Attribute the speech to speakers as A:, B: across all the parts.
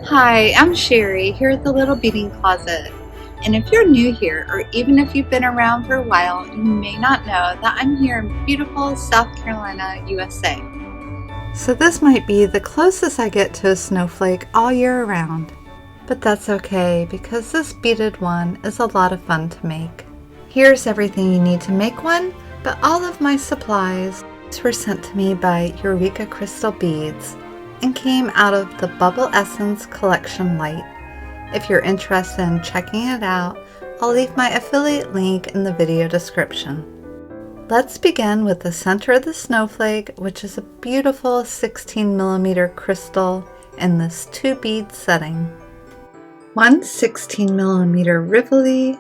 A: Hi, I'm Sherry here at the Little Beading Closet. And if you're new here, or even if you've been around for a while, you may not know that I'm here in beautiful South Carolina, USA. So this might be the closest I get to a snowflake all year around. But that's okay, because this beaded one is a lot of fun to make. Here's everything you need to make one, but all of my supplies were sent to me by Eureka Crystal Beads and came out of the Bubblesence collection light. If you're interested in checking it out, I'll leave my affiliate link in the video description. Let's begin with the center of the snowflake, which is a beautiful 16mm crystal in this 2-bead setting. One 16mm Rivoli,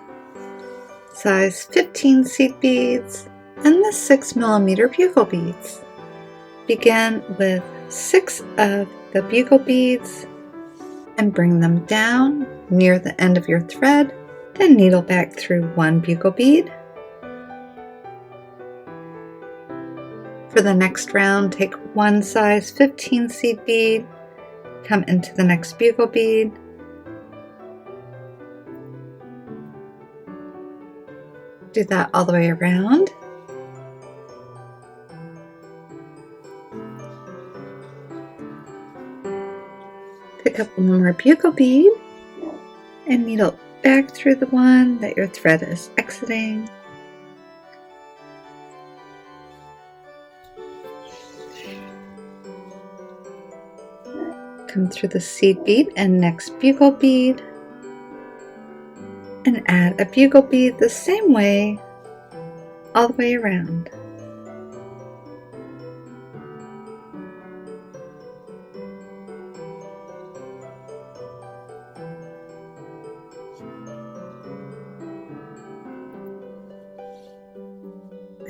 A: size 15 seed beads, and the 6mm bugle beads. Begin with 6 of the bugle beads and bring them down near the end of your thread, then needle back through 1 bugle bead. For the next round, take 1 size 15 seed bead, come into the next bugle bead, do that all the way around. Pick up one more bugle bead and needle back through the one that your thread is exiting. Come through the seed bead and next bugle bead and add a bugle bead the same way all the way around.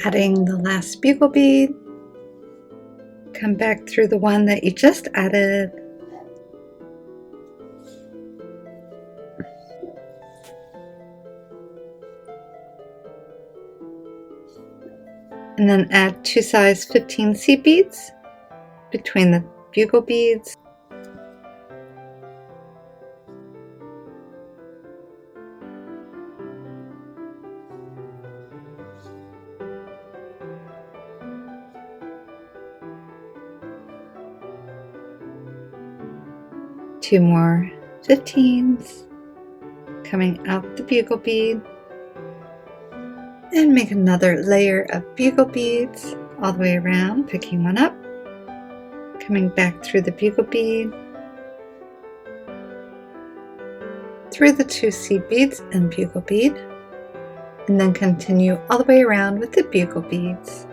A: Adding the last bugle bead, come back through the one that you just added, and then add 2 size 15 seed beads between the bugle beads. Two more 15s coming out the bugle bead, and make another layer of bugle beads all the way around, picking one up, coming back through the bugle bead, through the 2 seed beads and bugle bead, and then continue all the way around with the bugle beads.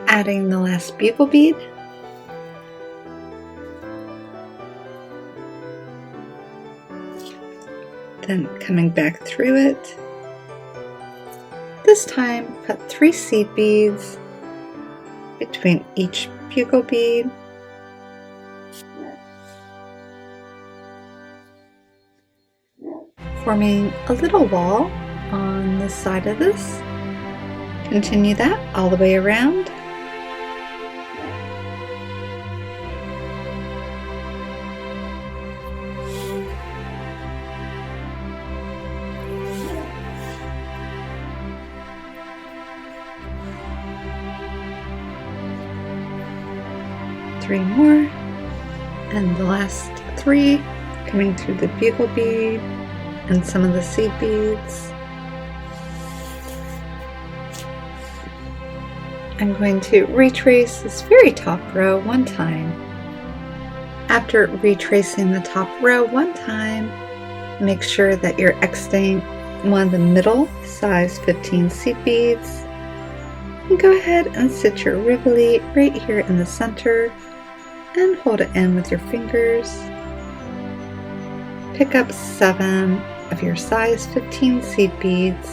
A: Adding the last bugle bead, then coming back through it. This time put 3 seed beads between each bugle bead, forming a little wall on the side of this. Continue that all the way around. Three more, and the last 3 coming through the bugle bead and some of the seed beads. I'm going to retrace this very top row 1 time. After retracing the top row 1 time, make sure that you're exiting one of the middle size 15 seed beads. And go ahead and sit your Rivoli right here in the center and hold it in with your fingers. Pick up 7 of your size 15 seed beads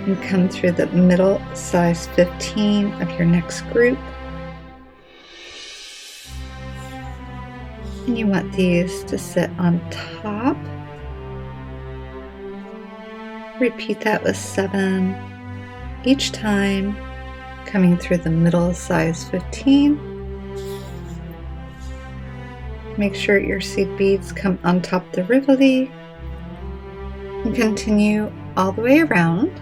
A: and come through the middle size 15 of your next group. And you want these to sit on top Repeat that with 7, each time coming through the middle size 15. Make sure your seed beads come on top the Rivoli and continue all the way around.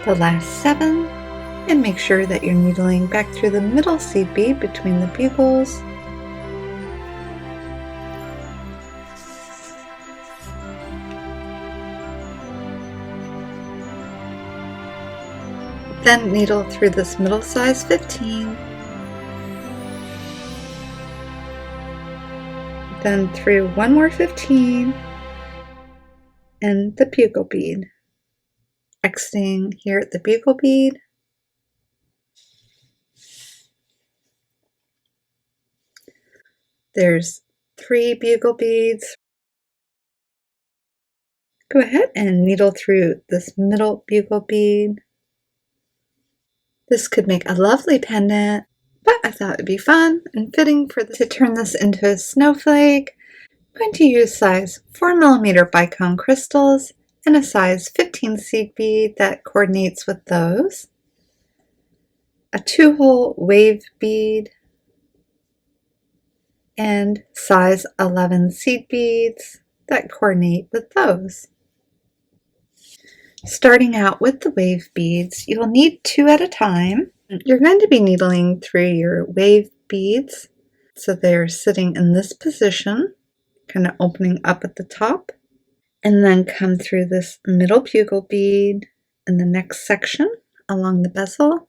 A: The last 7, and make sure that you're needling back through the middle seed bead between the bugles. Then needle through this middle size 15, then through one more 15 and the bugle bead. Exiting here at the bugle bead. There's 3 bugle beads. Go ahead and needle through this middle bugle bead. This could make a lovely pendant, but I thought it'd be fun and fitting to turn this into a snowflake. I'm going to use size 4mm bicone crystals and a size 15 seed bead that coordinates with those, a 2-hole wave bead, and size 11 seed beads that coordinate with those. Starting out with the wave beads, you'll need 2 at a time. You're going to be needling through your wave beads, so they're sitting in this position, kind of opening up at the top, and then come through this middle bugle bead in the next section along the bezel.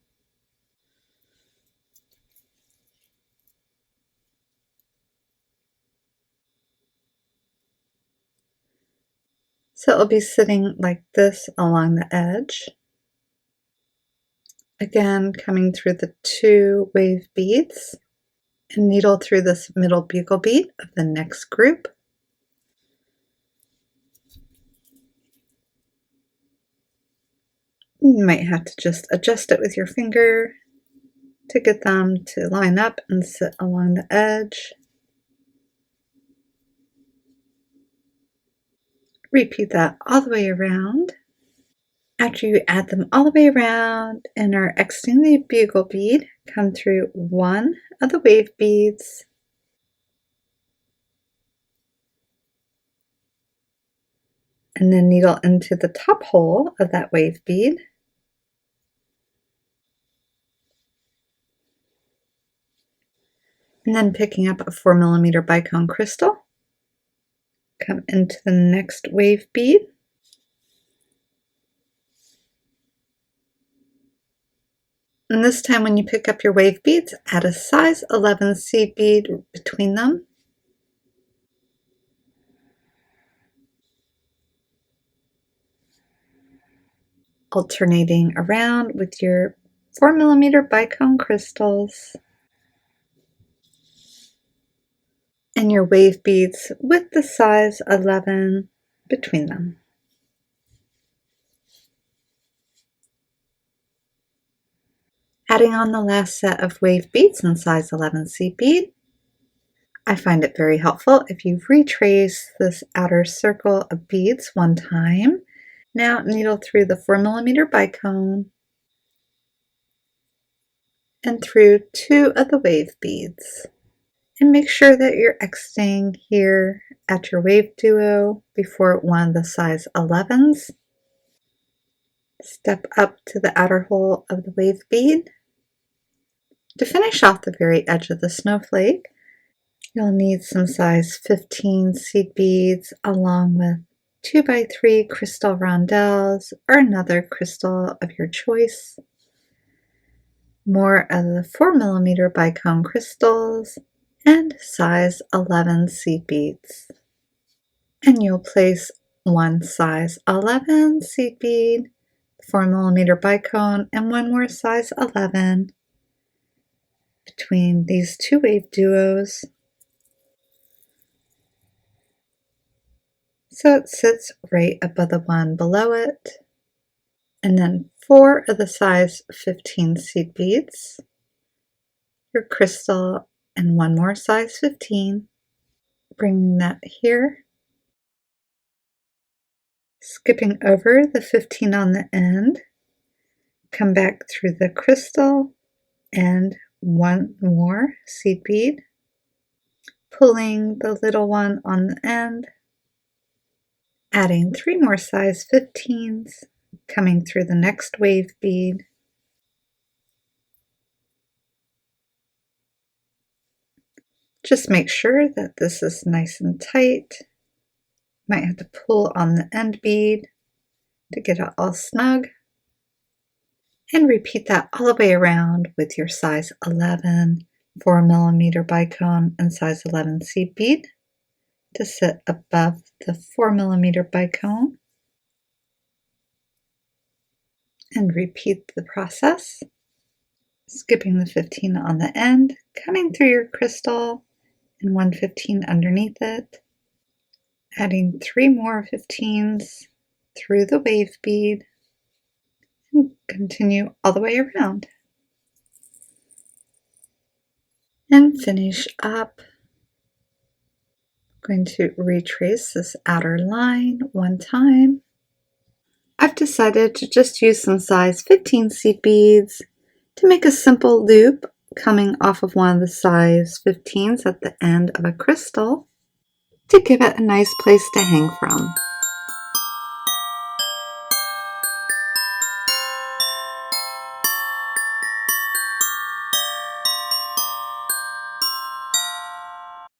A: So it'll be sitting like this along the edge. Again, coming through the 2 wave beads and needle through this middle bugle bead of the next group. You might have to just adjust it with your finger to get them to line up and sit along the edge. Repeat that all the way around. After you add them all the way around and are exiting the bugle bead, come through one of the wave beads, and then needle into the top hole of that wave bead. And then picking up a 4mm bicone crystal, come into the next wave bead. And this time when you pick up your wave beads, add a size 11 seed bead between them. Alternating around with your 4mm bicone crystals and your wave beads with the size 11 between them. Adding on the last set of wave beads in size 11 seed bead. I find it very helpful if you retrace this outer circle of beads one time. Now needle through the 4mm bicone and through 2 of the wave beads. And make sure that you're exiting here at your wave duo before one of the size 11s. Step up to the outer hole of the wave bead. To finish off the very edge of the snowflake, you'll need some size 15 seed beads along with 2x3 crystal rondels or another crystal of your choice. More of the 4mm bicone crystals and size 11 seed beads. And you'll place one size 11 seed bead, 4mm bicone, and one more size 11 between these 2 wave duos. so it sits right above the one below it. And then 4 of the size 15 seed beads, your crystal, and 1 more size 15. Bringing that here, skipping over the 15 on the end, come back through the crystal and 1 more seed bead, pulling the little one on the end, adding 3 more size 15s, coming through the next wave bead, just make sure that this is nice and tight. Might have to pull on the end bead to get it all snug. And repeat that all the way around with your size 11 4mm bicone and size 11 seed bead to sit above the 4mm bicone. And repeat the process, skipping the 15 on the end, coming through your crystal and 1 15 underneath it, adding 3 more 15s through the wave bead, and continue all the way around. And finish up. I'm going to retrace this outer line 1 time. I've decided to just use some size 15 seed beads to make a simple loop coming off of one of the size 15s at the end of a crystal to give it a nice place to hang from.